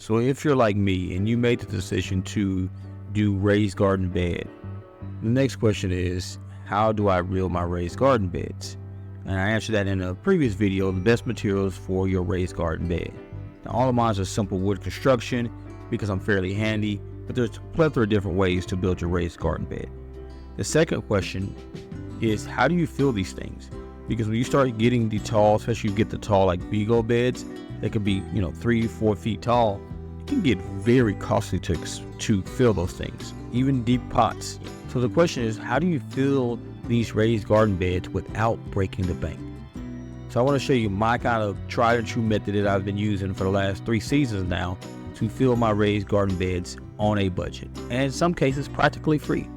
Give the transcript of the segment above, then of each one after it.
So if you're like me and you made the decision to do raised garden bed, the next question is, how do I reel my raised garden beds? And I answered that in a previous video, the best materials for your raised garden bed. Now, all of mine are simple wood construction because I'm fairly handy, but there's a plethora of different ways to build your raised garden bed. The second question is, how do you fill these things? Because when you start getting the tall, especially you get the tall like Vigo beds, they could be 3-4 feet tall. It can get very costly to fill those things, even deep pots. So the question is, how do you fill these raised garden beds without breaking the bank? So I want to show you my kind of tried and true method that I've been using for the last 3 seasons now to fill my raised garden beds on a budget, and in some cases practically free.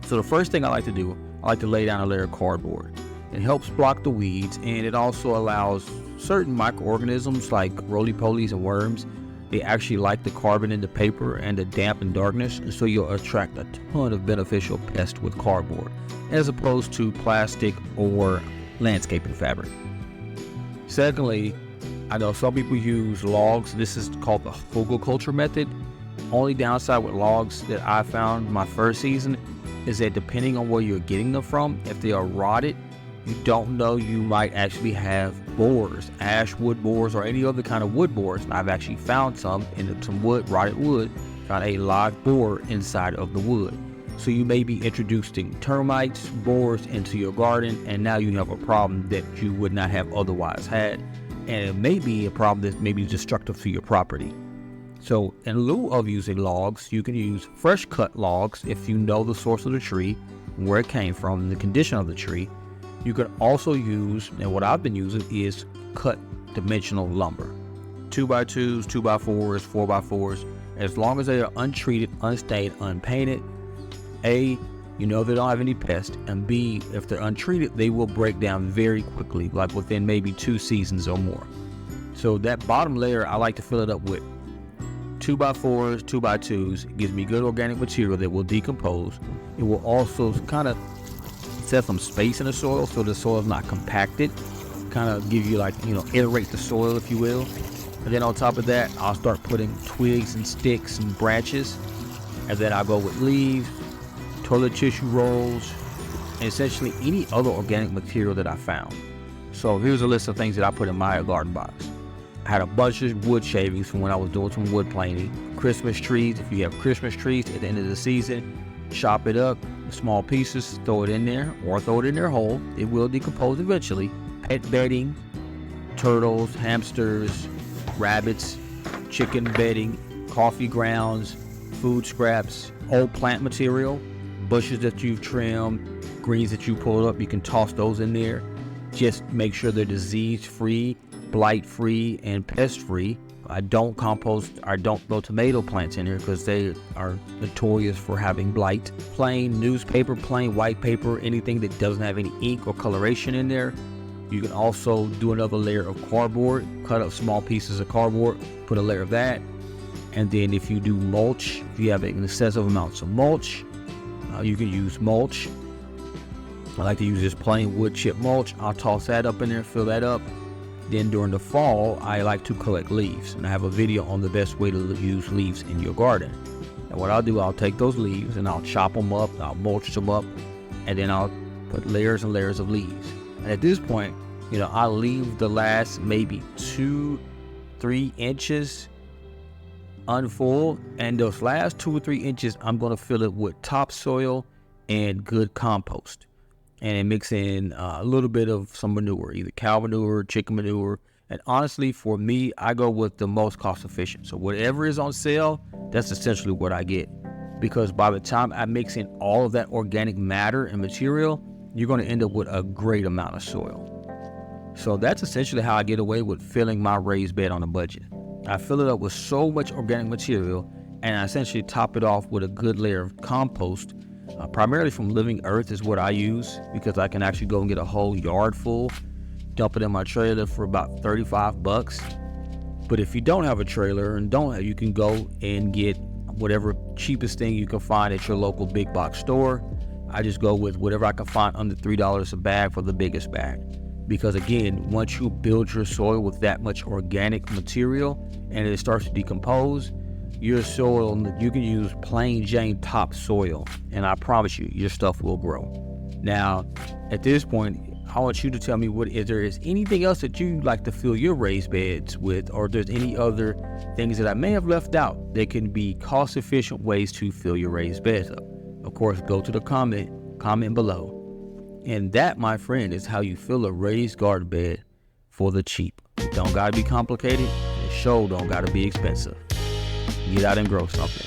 So the first thing I like to do, I like to lay down a layer of cardboard. It helps block the weeds, and it also allows certain microorganisms like roly-polies and worms. They actually like the carbon in the paper and the damp and darkness, and so you'll attract a ton of beneficial pests with cardboard, as opposed to plastic or landscaping fabric. Secondly, I know some people use logs. This is called the Hugelkultur method. Only downside with logs that I found my first season is that depending on where you're getting them from, if they are rotted, you don't know, you might actually have borers, ash wood borers, or any other kind of wood borers. And I've actually found some in some wood, rotted wood, found a live borer inside of the wood. So you may be introducing termites, borers into your garden, and now you have a problem that you would not have otherwise had. And it may be a problem that may be destructive to your property. So in lieu of using logs, you can use fresh cut logs if you know the source of the tree, where it came from, and the condition of the tree. You can also use, and what I've been using is cut dimensional lumber. 2x2s, 2x4s, 4x4s, as long as they are untreated, unstained, unpainted. A, they don't have any pests, and B, if they're untreated, they will break down very quickly, like within maybe 2 seasons or more. So that bottom layer, I like to fill it up with 2x4s, 2x2s. It gives me good organic material that will decompose. It will also kind of set some space in the soil so the soil is not compacted, kind of give you aerate the soil, if you will. And then on top of that, I'll start putting twigs and sticks and branches, and then I'll go with leaves, toilet tissue rolls, and essentially any other organic material that I found. So here's a list of things that I put in my garden box. I had a bunch of wood shavings from when I was doing some wood planing. Christmas trees, if you have Christmas trees at the end of the season, chop it up, small pieces, throw it in there, or throw it in there whole. It will decompose eventually. Pet bedding, turtles, hamsters, rabbits, chicken bedding, coffee grounds, food scraps, old plant material, bushes that you've trimmed, greens that you pulled up, you can toss those in there. Just make sure they're disease-free, blight-free, and pest-free. I don't compost, I don't throw tomato plants in here because they are notorious for having blight. Plain newspaper, plain white paper, anything that doesn't have any ink or coloration in there. You can also do another layer of cardboard, cut up small pieces of cardboard, put a layer of that. And then if you do mulch, if you have excessive amounts of mulch, you can use mulch. I like to use this plain wood chip mulch. I'll toss that up in there, fill that up. Then during the fall, I like to collect leaves, and I have a video on the best way to use leaves in your garden. And what I'll do, I'll take those leaves and I'll chop them up, I'll mulch them up, and then I'll put layers and layers of leaves. And at this point, I'll leave the last maybe 2-3 inches unfull, and those last 2 or 3 inches, I'm going to fill it with topsoil and good compost. And then mix in a little bit of some manure, either cow manure, chicken manure. And honestly, for me, I go with the most cost efficient. So whatever is on sale, that's essentially what I get. Because by the time I mix in all of that organic matter and material, you're going to end up with a great amount of soil. So that's essentially how I get away with filling my raised bed on a budget. I fill it up with so much organic material, and I essentially top it off with a good layer of compost. Primarily from living earth is what I use, because I can actually go and get a whole yard full, dump it in my trailer for about $35. But if you don't have a trailer and you can go and get whatever cheapest thing you can find at your local big box store. I just go with whatever I can find under $3 a bag for the biggest bag. Because again, once you build your soil with that much organic material and it starts to decompose, your soil, you can use plain Jane topsoil, and I promise you, your stuff will grow. Now, at this point, I want you to tell me if there is anything else that you like to fill your raised beds with, or if there's any other things that I may have left out that can be cost-efficient ways to fill your raised beds up. Of course, go to the comment below. And that, my friend, is how you fill a raised garden bed for the cheap. It don't gotta be complicated, and it sure don't gotta be expensive. Get out and grow something.